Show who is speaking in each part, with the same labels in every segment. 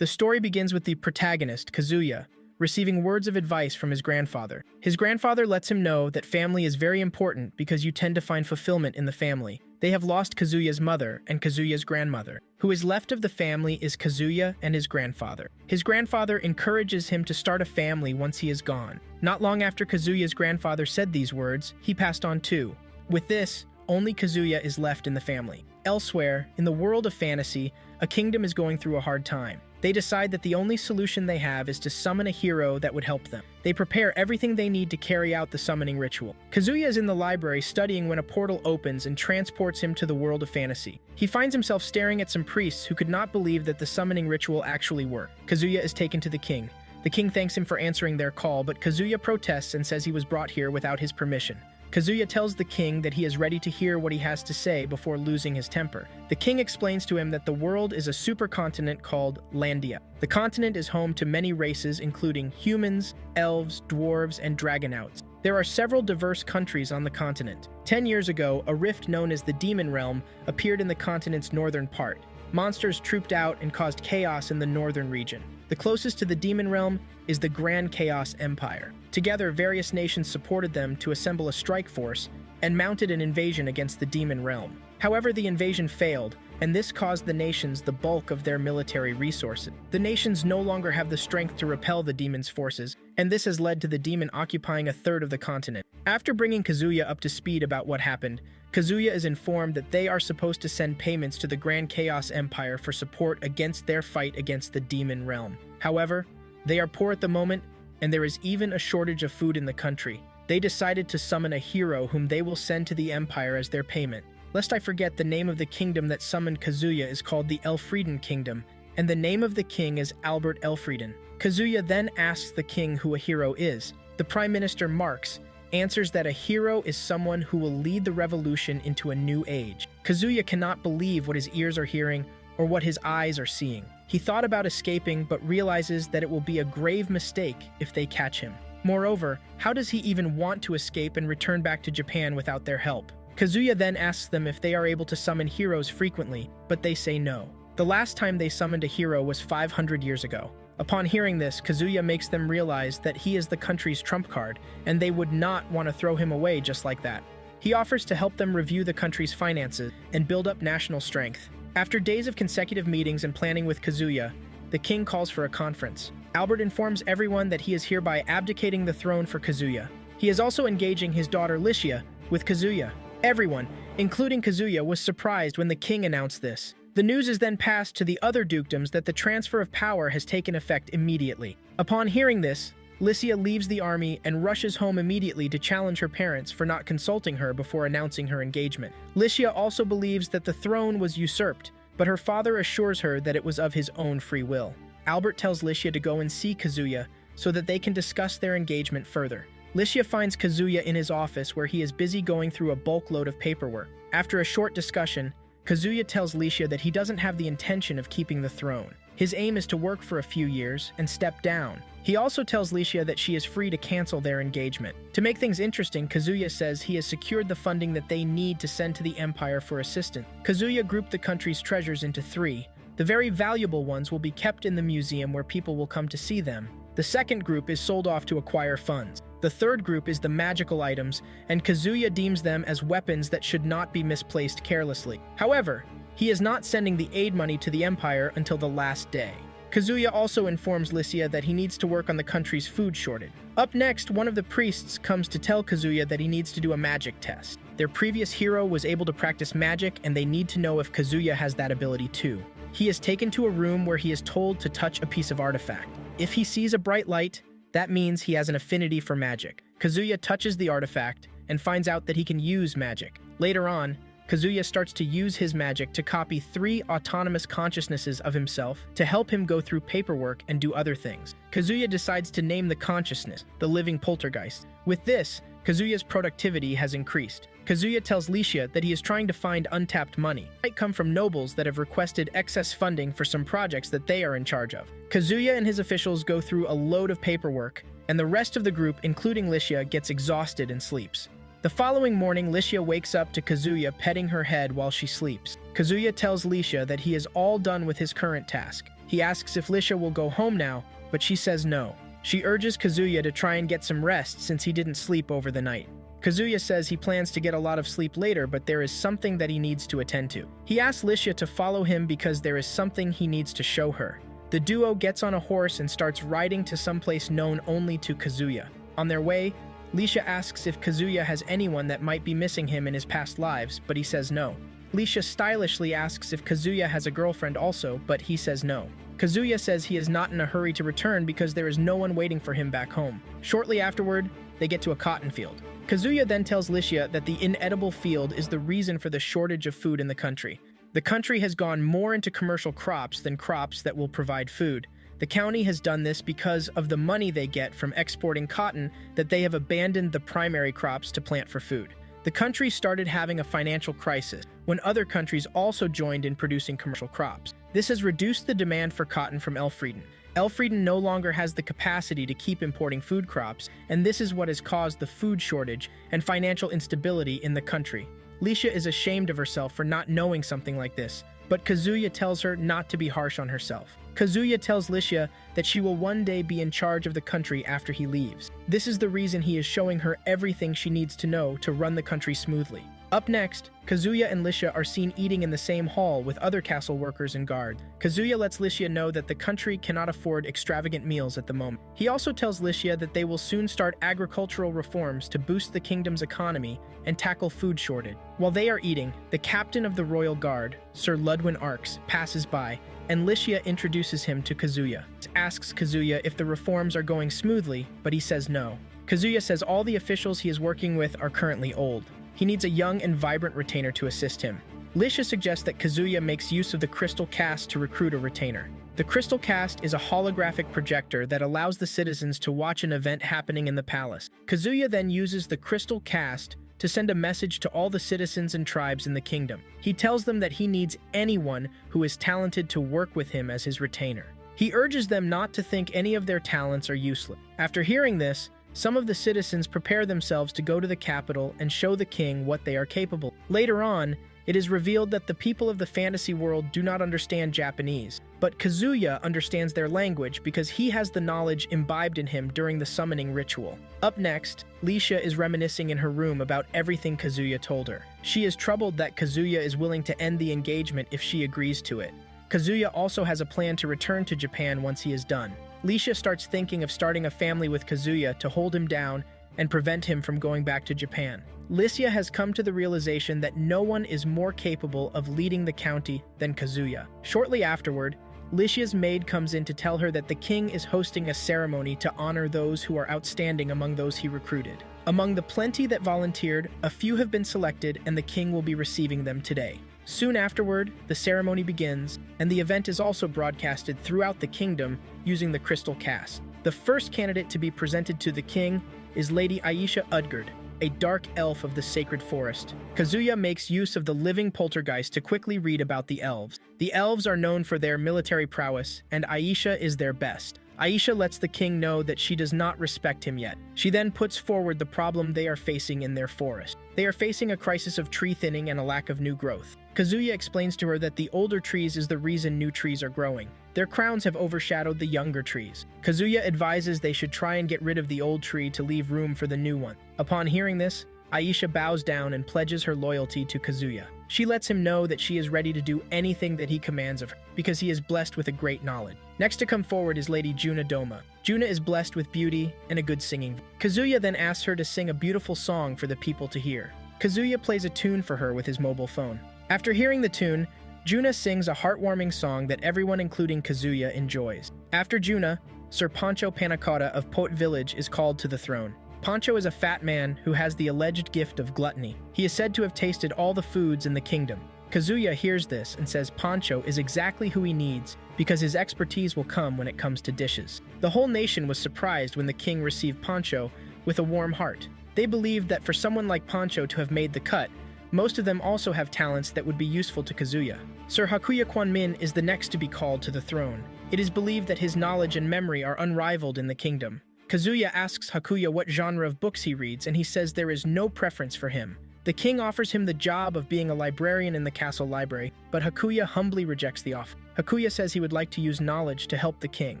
Speaker 1: The story begins with the protagonist, Kazuya, receiving words of advice from his grandfather. His grandfather lets him know that family is very important because you tend to find fulfillment in the family. They have lost Kazuya's mother and Kazuya's grandmother. Who is left of the family is Kazuya and his grandfather. His grandfather encourages him to start a family once he is gone. Not long after Kazuya's grandfather said these words, he passed on too. With this, only Kazuya is left in the family. Elsewhere, in the world of fantasy, a kingdom is going through a hard time. They decide that the only solution they have is to summon a hero that would help them. They prepare everything they need to carry out the summoning ritual. Kazuya is in the library studying when a portal opens and transports him to the world of fantasy. He finds himself staring at some priests who could not believe that the summoning ritual actually worked. Kazuya is taken to the king. The king thanks him for answering their call, but Kazuya protests and says he was brought here without his permission. Kazuya tells the king that he is ready to hear what he has to say before losing his temper. The king explains to him that the world is a supercontinent called Landia. The continent is home to many races including humans, elves, dwarves, and dragonauts. There are several diverse countries on the continent. 10 years ago, a rift known as the Demon Realm appeared in the continent's northern part. Monsters trooped out and caused chaos in the northern region. The closest to the Demon Realm is the Grand Chaos Empire. Together, various nations supported them to assemble a strike force and mounted an invasion against the Demon Realm. However, the invasion failed, and this caused the nations the bulk of their military resources. The nations no longer have the strength to repel the demon's forces, and this has led to the demon occupying a third of the continent. After bringing Kazuya up to speed about what happened, Kazuya is informed that they are supposed to send payments to the Grand Chaos Empire for support against their fight against the Demon Realm. However, they are poor at the moment, and there is even a shortage of food in the country. They decided to summon a hero whom they will send to the Empire as their payment. Lest I forget, the name of the kingdom that summoned Kazuya is called the Elfrieden Kingdom, and the name of the king is Albert Elfrieden. Kazuya then asks the king who a hero is. The Prime Minister Marx answers that a hero is someone who will lead the revolution into a new age. Kazuya cannot believe what his ears are hearing or what his eyes are seeing. He thought about escaping, but realizes that it will be a grave mistake if they catch him. Moreover, how does he even want to escape and return back to Japan without their help? Kazuya then asks them if they are able to summon heroes frequently, but they say no. The last time they summoned a hero was 500 years ago. Upon hearing this, Kazuya makes them realize that he is the country's trump card, and they would not want to throw him away just like that. He offers to help them review the country's finances and build up national strength. After days of consecutive meetings and planning with Kazuya, the king calls for a conference. Albert informs everyone that he is hereby abdicating the throne for Kazuya. He is also engaging his daughter Licia with Kazuya. Everyone, including Kazuya, was surprised when the king announced this. The news is then passed to the other dukedoms that the transfer of power has taken effect immediately. Upon hearing this, Licia leaves the army and rushes home immediately to challenge her parents for not consulting her before announcing her engagement. Licia also believes that the throne was usurped, but her father assures her that it was of his own free will. Albert tells Licia to go and see Kazuya so that they can discuss their engagement further. Licia finds Kazuya in his office where he is busy going through a bulk load of paperwork. After a short discussion, Kazuya tells Licia that he doesn't have the intention of keeping the throne. His aim is to work for a few years and step down. He also tells Licia that she is free to cancel their engagement. To make things interesting, Kazuya says he has secured the funding that they need to send to the Empire for assistance. Kazuya grouped the country's treasures into 3. The very valuable ones will be kept in the museum where people will come to see them. The second group is sold off to acquire funds. The third group is the magical items, and Kazuya deems them as weapons that should not be misplaced carelessly. However, he is not sending the aid money to the Empire until the last day. Kazuya also informs Licia that he needs to work on the country's food shortage. Up next, one of the priests comes to tell Kazuya that he needs to do a magic test. Their previous hero was able to practice magic, and they need to know if Kazuya has that ability too. He is taken to a room where he is told to touch a piece of artifact. If he sees a bright light, that means he has an affinity for magic. Kazuya touches the artifact and finds out that he can use magic. Later on, Kazuya starts to use his magic to copy 3 autonomous consciousnesses of himself to help him go through paperwork and do other things. Kazuya decides to name the consciousness the living poltergeist. With this, Kazuya's productivity has increased. Kazuya tells Licia that he is trying to find untapped money. It might come from nobles that have requested excess funding for some projects that they are in charge of. Kazuya and his officials go through a load of paperwork, and the rest of the group, including Licia, gets exhausted and sleeps. The following morning, Licia wakes up to Kazuya petting her head while she sleeps. Kazuya tells Licia that he is all done with his current task. He asks if Licia will go home now, but she says no. She urges Kazuya to try and get some rest since he didn't sleep over the night. Kazuya says he plans to get a lot of sleep later, but there is something that he needs to attend to. He asks Licia to follow him because there is something he needs to show her. The duo gets on a horse and starts riding to some place known only to Kazuya. On their way, Licia asks if Kazuya has anyone that might be missing him in his past lives, but he says no. Licia stylishly asks if Kazuya has a girlfriend also, but he says no. Kazuya says he is not in a hurry to return because there is no one waiting for him back home. Shortly afterward, they get to a cotton field. Kazuya then tells Licia that the inedible field is the reason for the shortage of food in the country. The country has gone more into commercial crops than crops that will provide food. The county has done this because of the money they get from exporting cotton that they have abandoned the primary crops to plant for food. The country started having a financial crisis when other countries also joined in producing commercial crops. This has reduced the demand for cotton from Elfrieden. Elfrieden no longer has the capacity to keep importing food crops, and this is what has caused the food shortage and financial instability in the country. Licia is ashamed of herself for not knowing something like this, but Kazuya tells her not to be harsh on herself. Kazuya tells Licia that she will one day be in charge of the country after he leaves. This is the reason he is showing her everything she needs to know to run the country smoothly. Up next, Kazuya and Licia are seen eating in the same hall with other castle workers and guards. Kazuya lets Licia know that the country cannot afford extravagant meals at the moment. He also tells Licia that they will soon start agricultural reforms to boost the kingdom's economy and tackle food shortage. While they are eating, the captain of the royal guard, Sir Ludwin Arx, passes by, and Licia introduces him to Kazuya. Asks Kazuya if the reforms are going smoothly, but he says no. Kazuya says all the officials he is working with are currently old. He needs a young and vibrant retainer to assist him. Licia suggests that Kazuya makes use of the crystal cast to recruit a retainer. The crystal cast is a holographic projector that allows the citizens to watch an event happening in the palace. Kazuya then uses the crystal cast to send a message to all the citizens and tribes in the kingdom. He tells them that he needs anyone who is talented to work with him as his retainer. He urges them not to think any of their talents are useless. After hearing this, some of the citizens prepare themselves to go to the capital and show the king what they are capable. Later on, it is revealed that the people of the fantasy world do not understand Japanese, but Kazuya understands their language because he has the knowledge imbibed in him during the summoning ritual. Up next, Licia is reminiscing in her room about everything Kazuya told her. She is troubled that Kazuya is willing to end the engagement if she agrees to it. Kazuya also has a plan to return to Japan once he is done. Licia starts thinking of starting a family with Kazuya to hold him down and prevent him from going back to Japan. Licia has come to the realization that no one is more capable of leading the county than Kazuya. Shortly afterward, Licia's maid comes in to tell her that the king is hosting a ceremony to honor those who are outstanding among those he recruited. Among the plenty that volunteered, a few have been selected and the king will be receiving them today. Soon afterward, the ceremony begins, and the event is also broadcasted throughout the kingdom using the crystal cast. The first candidate to be presented to the king is Lady Aisha Udgard, a dark elf of the sacred forest. Kazuya makes use of the living poltergeist to quickly read about the elves. The elves are known for their military prowess, and Aisha is their best. Aisha lets the king know that she does not respect him yet. She then puts forward the problem they are facing in their forest. They are facing a crisis of tree thinning and a lack of new growth. Kazuya explains to her that the older trees is the reason new trees are growing. Their crowns have overshadowed the younger trees. Kazuya advises they should try and get rid of the old tree to leave room for the new one. Upon hearing this, Aisha bows down and pledges her loyalty to Kazuya. She lets him know that she is ready to do anything that he commands of her, because he is blessed with a great knowledge. Next to come forward is Lady Juna Doma. Juna is blessed with beauty and a good singing voice. Kazuya then asks her to sing a beautiful song for the people to hear. Kazuya plays a tune for her with his mobile phone. After hearing the tune, Juna sings a heartwarming song that everyone including Kazuya enjoys. After Juna, Sir Pancho Panacotta of Poet Village is called to the throne. Pancho is a fat man who has the alleged gift of gluttony. He is said to have tasted all the foods in the kingdom. Kazuya hears this and says Pancho is exactly who he needs because his expertise will come when it comes to dishes. The whole nation was surprised when the king received Pancho with a warm heart. They believed that for someone like Pancho to have made the cut, most of them also have talents that would be useful to Kazuya. Sir Hakuya Kwanmin is the next to be called to the throne. It is believed that his knowledge and memory are unrivaled in the kingdom. Kazuya asks Hakuya what genre of books he reads, and he says there is no preference for him. The king offers him the job of being a librarian in the castle library, but Hakuya humbly rejects the offer. Hakuya says he would like to use knowledge to help the king.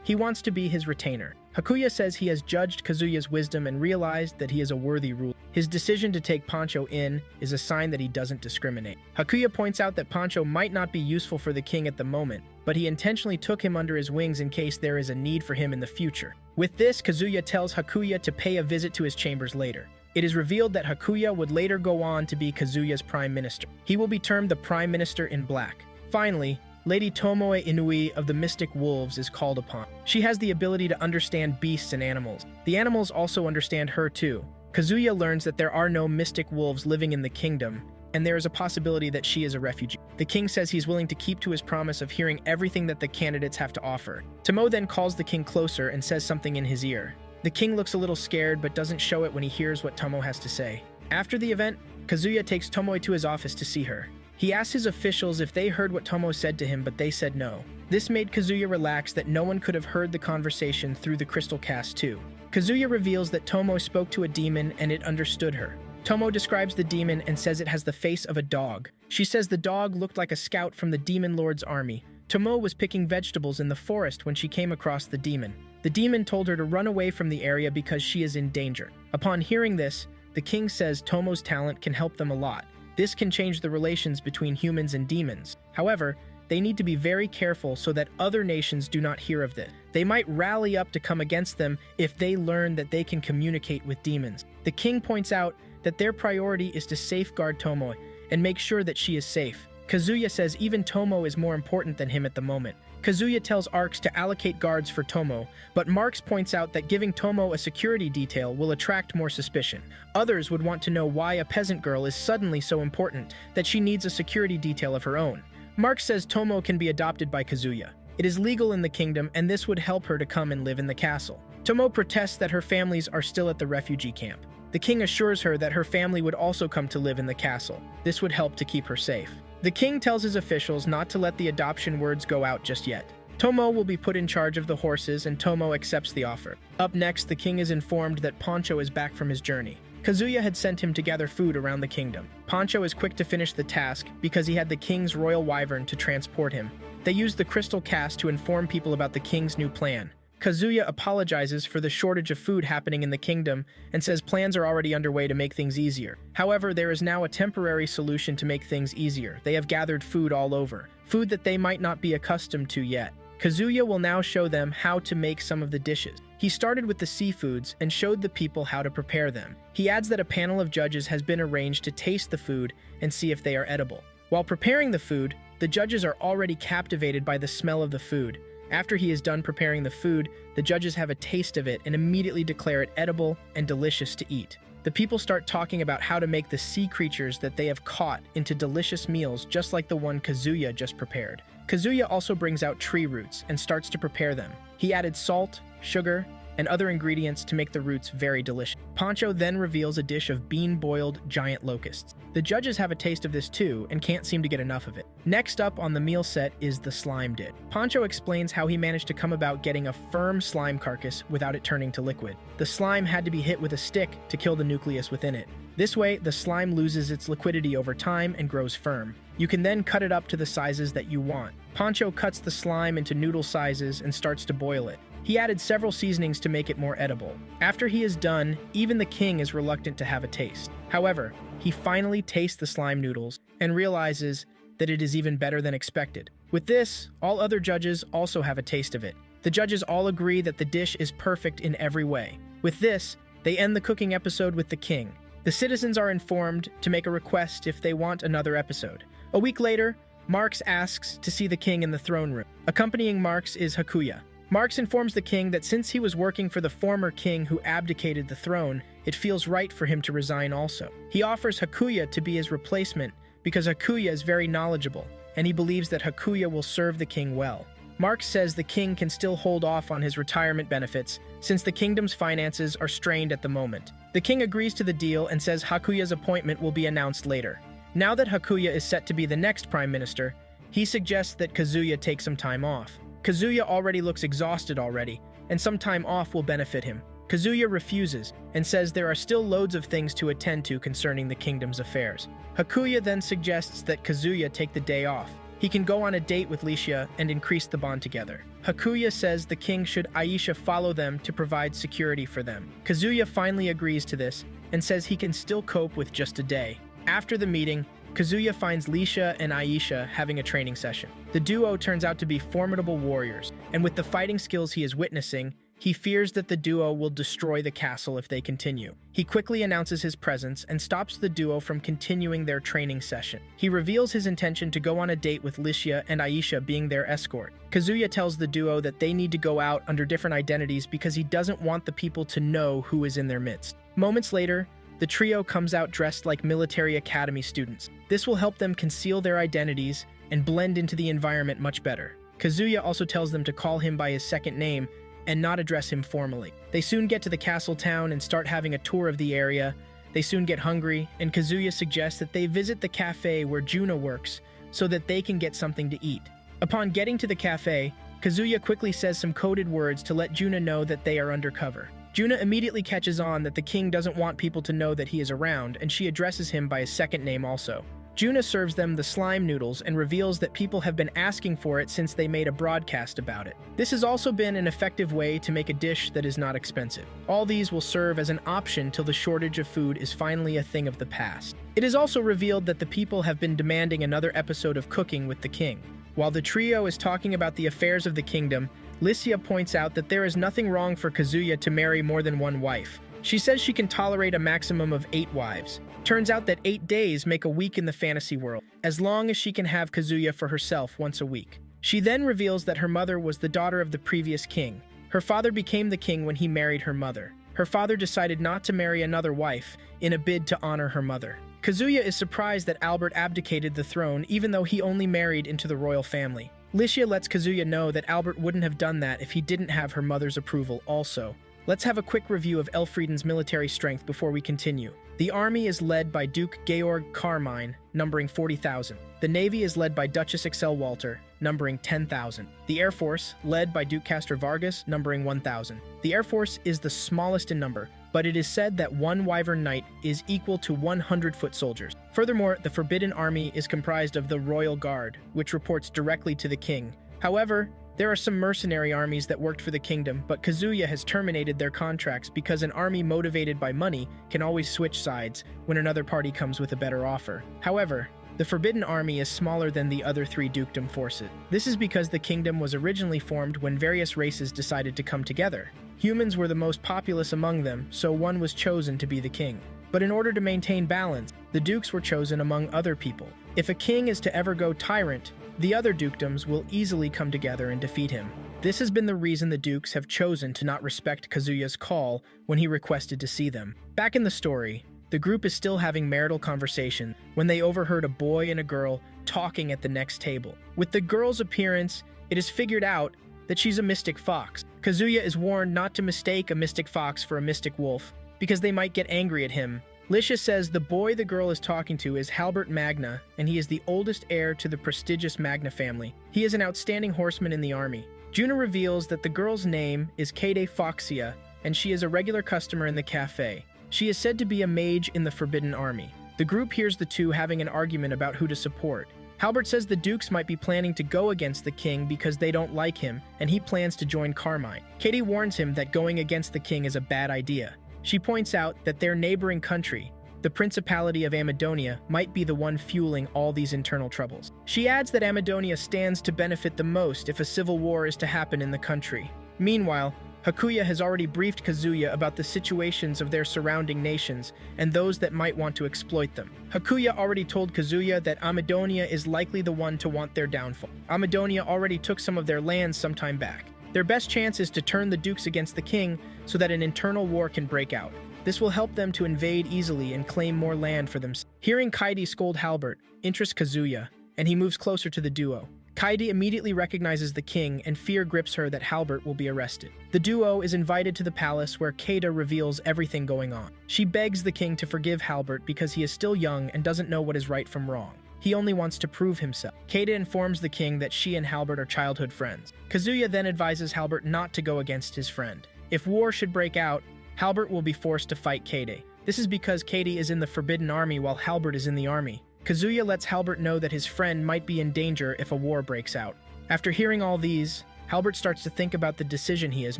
Speaker 1: He wants to be his retainer. Hakuya says he has judged Kazuya's wisdom and realized that he is a worthy ruler. His decision to take Pancho in is a sign that he doesn't discriminate. Hakuya points out that Pancho might not be useful for the king at the moment, but he intentionally took him under his wings in case there is a need for him in the future. With this, Kazuya tells Hakuya to pay a visit to his chambers later. It is revealed that Hakuya would later go on to be Kazuya's prime minister. He will be termed the Prime Minister in Black. Finally, Lady Tomoe Inui of the Mystic Wolves is called upon. She has the ability to understand beasts and animals. The animals also understand her too. Kazuya learns that there are no mystic wolves living in the kingdom, and there is a possibility that she is a refugee. The king says he's willing to keep to his promise of hearing everything that the candidates have to offer. Tomo then calls the king closer and says something in his ear. The king looks a little scared but doesn't show it when he hears what Tomo has to say. After the event, Kazuya takes Tomoe to his office to see her. He asks his officials if they heard what Tomo said to him, but they said no. This made Kazuya relax that no one could have heard the conversation through the crystal cast too. Kazuya reveals that Tomo spoke to a demon and it understood her. Tomo describes the demon and says it has the face of a dog. She says the dog looked like a scout from the demon lord's army. Tomo was picking vegetables in the forest when she came across the demon. The demon told her to run away from the area because she is in danger. Upon hearing this, the king says Tomo's talent can help them a lot. This can change the relations between humans and demons. However, they need to be very careful so that other nations do not hear of this. They might rally up to come against them if they learn that they can communicate with demons. The king points out that their priority is to safeguard Tomoe and make sure that she is safe. Kazuya says even Tomo is more important than him at the moment. Kazuya tells Arx to allocate guards for Tomo, but Marx points out that giving Tomo a security detail will attract more suspicion. Others would want to know why a peasant girl is suddenly so important that she needs a security detail of her own. Marx says Tomo can be adopted by Kazuya. It is legal in the kingdom, and this would help her to come and live in the castle. Tomo protests that her families are still at the refugee camp. The king assures her that her family would also come to live in the castle. This would help to keep her safe. The king tells his officials not to let the adoption words go out just yet. Tomo will be put in charge of the horses, and Tomo accepts the offer. Up next, the king is informed that Pancho is back from his journey. Kazuya had sent him to gather food around the kingdom. Pancho is quick to finish the task because he had the king's royal wyvern to transport him. They use the crystal cast to inform people about the king's new plan. Kazuya apologizes for the shortage of food happening in the kingdom and says plans are already underway to make things easier. However, there is now a temporary solution to make things easier. They have gathered food all over, food that they might not be accustomed to yet. Kazuya will now show them how to make some of the dishes. He started with the seafoods and showed the people how to prepare them. He adds that a panel of judges has been arranged to taste the food and see if they are edible. While preparing the food, the judges are already captivated by the smell of the food. After he is done preparing the food, the judges have a taste of it and immediately declare it edible and delicious to eat. The people start talking about how to make the sea creatures that they have caught into delicious meals just like the one Kazuya just prepared. Kazuya also brings out tree roots and starts to prepare them. He added salt, sugar, and other ingredients to make the roots very delicious. Pancho then reveals a dish of bean-boiled giant locusts. The judges have a taste of this too and can't seem to get enough of it. Next up on the meal set is the slime dish. Pancho explains how he managed to come about getting a firm slime carcass without it turning to liquid. The slime had to be hit with a stick to kill the nucleus within it. This way, the slime loses its liquidity over time and grows firm. You can then cut it up to the sizes that you want. Pancho cuts the slime into noodle sizes and starts to boil it. He added several seasonings to make it more edible. After he is done, even the king is reluctant to have a taste. However, he finally tastes the slime noodles and realizes that it is even better than expected. With this, all other judges also have a taste of it. The judges all agree that the dish is perfect in every way. With this, they end the cooking episode with the king. The citizens are informed to make a request if they want another episode. A week later, Marx asks to see the king in the throne room. Accompanying Marx is Hakuya. Marx informs the king that since he was working for the former king who abdicated the throne, it feels right for him to resign also. He offers Hakuya to be his replacement because Hakuya is very knowledgeable, and he believes that Hakuya will serve the king well. Marx says the king can still hold off on his retirement benefits since the kingdom's finances are strained at the moment. The king agrees to the deal and says Hakuya's appointment will be announced later. Now that Hakuya is set to be the next prime minister, he suggests that Kazuya take some time off. Kazuya already looks exhausted already, and some time off will benefit him. Kazuya refuses and says there are still loads of things to attend to concerning the kingdom's affairs. Hakuya then suggests that Kazuya take the day off. He can go on a date with Licia and increase the bond together. Hakuya says the king should Aisha follow them to provide security for them. Kazuya finally agrees to this and says he can still cope with just a day. After the meeting, Kazuya finds Licia and Aisha having a training session. The duo turns out to be formidable warriors, and with the fighting skills he is witnessing, he fears that the duo will destroy the castle if they continue. He quickly announces his presence and stops the duo from continuing their training session. He reveals his intention to go on a date with Licia and Aisha being their escort. Kazuya tells the duo that they need to go out under different identities because he doesn't want the people to know who is in their midst. Moments later, the trio comes out dressed like military academy students. This will help them conceal their identities and blend into the environment much better. Kazuya also tells them to call him by his second name and not address him formally. They soon get to the castle town and start having a tour of the area. They soon get hungry, and Kazuya suggests that they visit the cafe where Juna works so that they can get something to eat. Upon getting to the cafe, Kazuya quickly says some coded words to let Juna know that they are undercover. Juna immediately catches on that the king doesn't want people to know that he is around, and she addresses him by his second name also. Juna serves them the slime noodles and reveals that people have been asking for it since they made a broadcast about it. This has also been an effective way to make a dish that is not expensive. All these will serve as an option till the shortage of food is finally a thing of the past. It is also revealed that the people have been demanding another episode of Cooking with the King. While the trio is talking about the affairs of the kingdom, Licia points out that there is nothing wrong for Kazuya to marry more than one wife. She says she can tolerate a maximum of 8 wives. Turns out that 8 days make a week in the fantasy world, as long as she can have Kazuya for herself once a week. She then reveals that her mother was the daughter of the previous king. Her father became the king when he married her mother. Her father decided not to marry another wife in a bid to honor her mother. Kazuya is surprised that Albert abdicated the throne even though he only married into the royal family. Licia lets Kazuya know that Albert wouldn't have done that if he didn't have her mother's approval also. Let's have a quick review of Elfrieden's military strength before we continue. The army is led by Duke Georg Carmine, numbering 40,000. The navy is led by Duchess Excel Walter, numbering 10,000. The Air Force, led by Duke Castor Vargas, numbering 1,000. The Air Force is the smallest in number, but it is said that one Wyvern Knight is equal to 100 foot soldiers. Furthermore, the Forbidden Army is comprised of the Royal Guard, which reports directly to the king. However, there are some mercenary armies that worked for the kingdom, but Kazuya has terminated their contracts because an army motivated by money can always switch sides when another party comes with a better offer. However, the Forbidden Army is smaller than the other 3 dukedom forces. This is because the kingdom was originally formed when various races decided to come together. Humans were the most populous among them, so one was chosen to be the king. But in order to maintain balance, the dukes were chosen among other people. If a king is to ever go tyrant, the other dukedoms will easily come together and defeat him. This has been the reason the dukes have chosen to not respect Kazuya's call when he requested to see them. Back in the story, the group is still having marital conversation when they overheard a boy and a girl talking at the next table. With the girl's appearance, it is figured out that she's a mystic fox. Kazuya is warned not to mistake a mystic fox for a mystic wolf because they might get angry at him. Licia says the boy the girl is talking to is Halbert Magna, and he is the oldest heir to the prestigious Magna family. He is an outstanding horseman in the army. Juna reveals that the girl's name is Kade Foxia, and she is a regular customer in the cafe. She is said to be a mage in the Forbidden Army. The group hears the two having an argument about who to support. Halbert says the dukes might be planning to go against the king because they don't like him, and he plans to join Carmine. Katie warns him that going against the king is a bad idea. She points out that their neighboring country, the Principality of Amadonia, might be the one fueling all these internal troubles. She adds that Amadonia stands to benefit the most if a civil war is to happen in the country. Meanwhile, Hakuya has already briefed Kazuya about the situations of their surrounding nations and those that might want to exploit them. Hakuya already told Kazuya that Amadonia is likely the one to want their downfall. Amadonia already took some of their lands some time back. Their best chance is to turn the dukes against the king so that an internal war can break out. This will help them to invade easily and claim more land for themselves. Hearing Kaidi scold Halbert interests Kazuya, and he moves closer to the duo. Kaidi immediately recognizes the king, and fear grips her that Halbert will be arrested. The duo is invited to the palace where Kaida reveals everything going on. She begs the king to forgive Halbert because he is still young and doesn't know what is right from wrong. He only wants to prove himself. Kaida informs the king that she and Halbert are childhood friends. Kazuya then advises Halbert not to go against his friend. If war should break out, Halbert will be forced to fight Kade. This is because Kade is in the Forbidden Army while Halbert is in the army. Kazuya lets Halbert know that his friend might be in danger if a war breaks out. After hearing all these, Halbert starts to think about the decision he has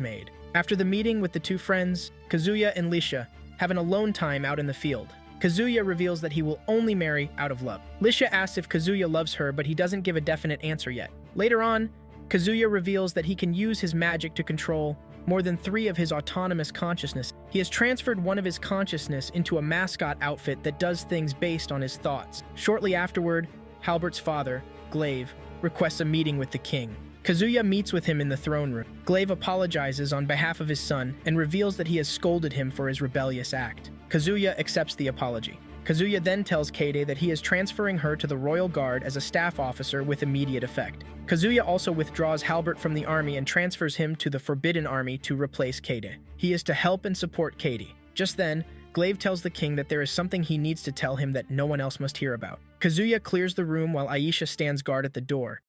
Speaker 1: made. After the meeting with the two friends, Kazuya and Lisha have an alone time out in the field. Kazuya reveals that he will only marry out of love. Lisha asks if Kazuya loves her, but he doesn't give a definite answer yet. Later on, Kazuya reveals that he can use his magic to control more than 3 of his autonomous consciousness. He has transferred one of his consciousness into a mascot outfit that does things based on his thoughts. Shortly afterward, Halbert's father, Glaive, requests a meeting with the king. Kazuya meets with him in the throne room. Glaive apologizes on behalf of his son and reveals that he has scolded him for his rebellious act. Kazuya accepts the apology. Kazuya then tells Kade that he is transferring her to the Royal Guard as a staff officer with immediate effect. Kazuya also withdraws Halbert from the army and transfers him to the Forbidden Army to replace Kade. He is to help and support Kade. Just then, Glaive tells the king that there is something he needs to tell him that no one else must hear about. Kazuya clears the room while Aisha stands guard at the door.